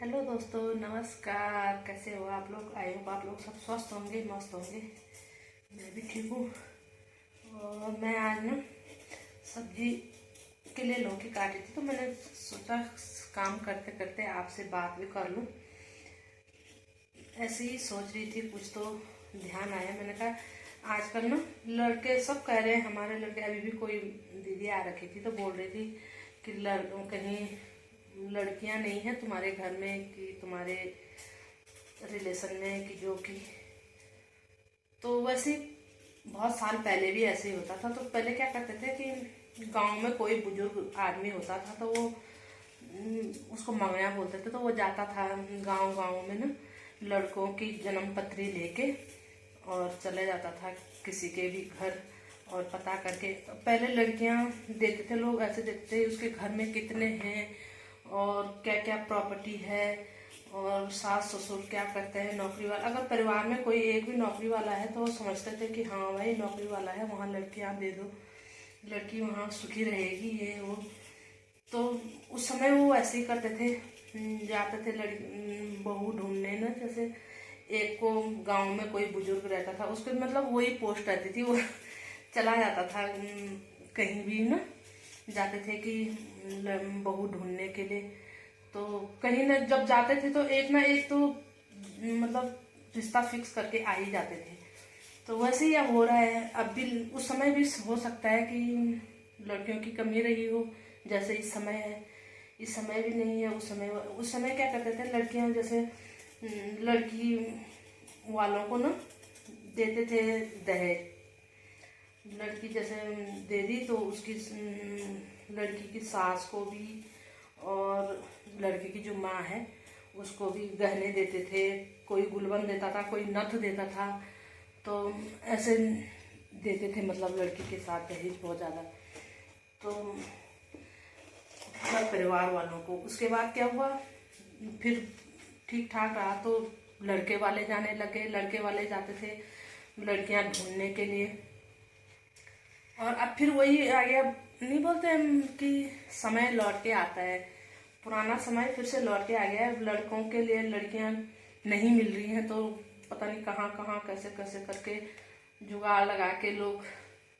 Hello दोस्तों, नमस्कार। कैसे हो आप लोग? आई होप आप लोग सब स्वस्थ होंगे, मस्त होंगे। मैं भी ठीक हूँ। और मैं आज ना सब्जी के लिए लौकी काटी थी, तो मैंने सोचा काम करते करते आपसे बात भी कर लूँ। ऐसे ही सोच रही थी, कुछ तो ध्यान आया। मैंने कहा आजकल ना लड़के सब कह रहे हैं, हमारे लड़के। अभी भी कोई दीदी आ रखी थी तो बोल रही थी कि कहीं लड़कियां नहीं है तुम्हारे घर में, कि तुम्हारे रिलेशन में, कि जो कि तो वैसे बहुत साल पहले भी ऐसे ही होता था। तो पहले क्या करते थे कि गांव में कोई बुजुर्ग आदमी होता था तो वो उसको मंगया बोलते थे, तो वो जाता था गांव गांव में ना, लड़कों की जन्म पत्री लेके और चले जाता था किसी के भी घर, और पता करके पहले लड़कियां देते थे लोग, ऐसे देते थे उसके घर में कितने हैं और क्या क्या प्रॉपर्टी है, और सास ससुर क्या करते हैं, नौकरी वाला। अगर परिवार में कोई एक भी नौकरी वाला है तो वो समझते थे कि हाँ भाई नौकरी वाला है, वहाँ लड़कियां दे दो, लड़की वहाँ सुखी रहेगी, ये वो। तो उस समय वो ऐसे ही करते थे। जाते थे बहू ढूंढने ना, जैसे एक को गांव में कोई बुजुर्ग रहता था, उसके मतलब वही पोस्ट रहती थी, वो चला जाता था कहीं भी ना, जाते थे कि बहू ढूंढने के लिए। तो कहीं ना जब जाते थे तो एक ना एक तो मतलब रिश्ता फिक्स करके आ ही जाते थे। तो वैसे ही अब हो रहा है। अब भी उस समय भी हो सकता है कि लड़कियों की कमी रही हो, जैसे इस समय है। इस समय भी नहीं है, उस समय क्या करते थे लड़कियां, जैसे लड़की वालों को ना देते थे दहेज। लड़की जैसे दे दी तो उसकी लड़की की सास को भी, और लड़की की जो माँ है उसको भी गहने देते थे। कोई गुलवन देता था, कोई नथ देता था। तो ऐसे देते थे, मतलब लड़की के साथ दहेज बहुत ज़्यादा। तो सब परिवार वालों को, उसके बाद क्या हुआ, फिर ठीक ठाक रहा तो लड़के वाले जाने लगे, लड़के वाले जाते थे लड़कियां ढूंढने के लिए। और अब फिर वही आ गया, नहीं बोलते हम कि समय लौट के आता है, पुराना समय फिर से लौट के आ गया है। लड़कों के लिए लड़कियां नहीं मिल रही हैं तो पता नहीं कहाँ कहाँ कैसे कैसे करके जुगाड़ लगा के लोग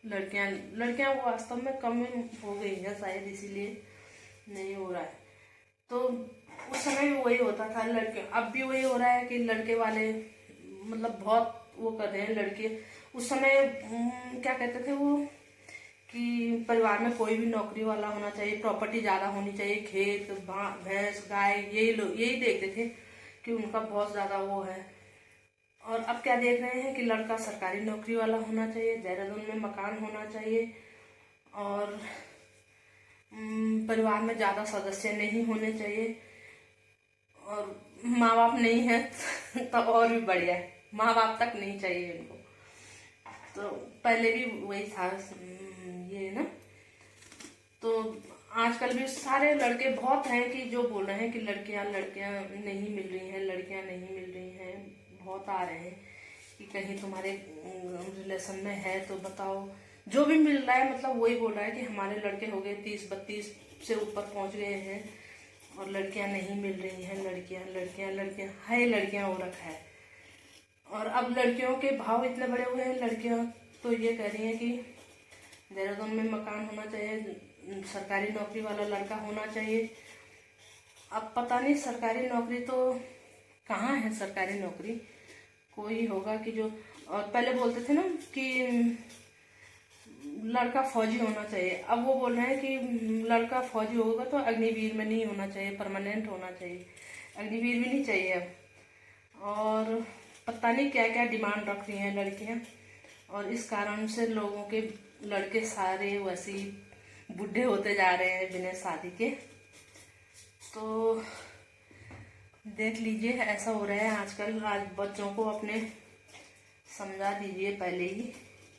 लड़कियां लड़कियां वो वास्तव में कम हो गई है शायद, इसीलिए नहीं हो रहा है। तो उस समय भी वही होता था लड़के, अब भी वही हो रहा है कि लड़के वाले मतलब बहुत वो कर रहे हैं लड़के। उस समय क्या कहते थे वो कि परिवार में कोई भी नौकरी वाला होना चाहिए, प्रॉपर्टी ज्यादा होनी चाहिए, खेत भैंस गाय, यही लोग यही देखते थे कि उनका बहुत ज्यादा वो है। और अब क्या देख रहे हैं कि लड़का सरकारी नौकरी वाला होना चाहिए, देहरादून में मकान होना चाहिए, और परिवार में ज्यादा सदस्य नहीं होने चाहिए, और माँ बाप नहीं है तब और भी बढ़िया है, माँ बाप तक नहीं चाहिए इनको। तो पहले भी वही था ये ना। तो आजकल भी सारे लड़के बहुत हैं कि जो बोल रहे हैं कि लड़कियां लड़कियां नहीं मिल रही हैं, लड़कियां नहीं मिल रही हैं। बहुत आ रहे हैं कि कहीं तुम्हारे रिलेशन में है तो बताओ। जो भी मिल रहा है मतलब वही बोल रहा है कि हमारे लड़के हो गए 30-32 से ऊपर पहुंच गए हैं और लड़कियां नहीं मिल रही हैं। लड़कियां लड़कियां लड़कियां है, लड़कियां हो रखा है। और अब लड़कियों के भाव इतने बड़े हुए हैं, लड़कियां तो ये कह रही हैं कि देहरादून में मकान होना चाहिए, सरकारी नौकरी वाला लड़का होना चाहिए। अब पता नहीं सरकारी नौकरी तो कहाँ है, सरकारी नौकरी कोई होगा कि जो। और पहले बोलते थे ना कि लड़का फौजी होना चाहिए, अब वो बोल रहे हैं कि लड़का फौजी होगा तो अग्निवीर में नहीं होना चाहिए, परमानेंट होना चाहिए। अग्निवीर भी नहीं चाहिए अब। और पता नहीं क्या क्या डिमांड रख रही हैं लड़कियां, और इस कारण से लोगों के लड़के सारे वैसे ही बूढ़े होते जा रहे हैं बिना शादी के। तो देख लीजिए ऐसा हो रहा है आजकल। आज बच्चों को अपने समझा दीजिए पहले ही,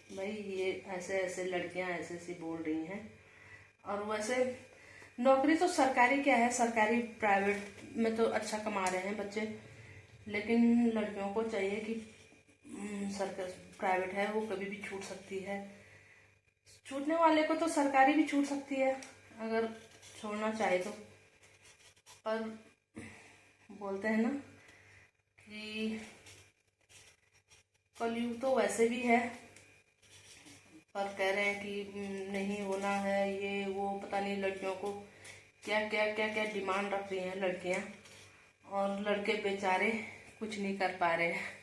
भाई ये ऐसे ऐसे लड़कियां ऐसे ऐसी बोल रही हैं। और वैसे नौकरी तो सरकारी क्या है, सरकारी प्राइवेट में तो अच्छा कमा रहे हैं बच्चे, लेकिन लड़कियों को चाहिए कि सरकार प्राइवेट है वो कभी भी छूट सकती है। छूटने वाले को तो सरकारी भी छूट सकती है अगर छोड़ना चाहे तो। पर बोलते हैं ना कि कलयुग तो वैसे भी है, पर कह रहे हैं कि नहीं होना है ये वो, पता नहीं लड़कियों को क्या क्या क्या क्या डिमांड रख रही हैं लड़कियां, और लड़के बेचारे कुछ नहीं कर पा रहे हैं।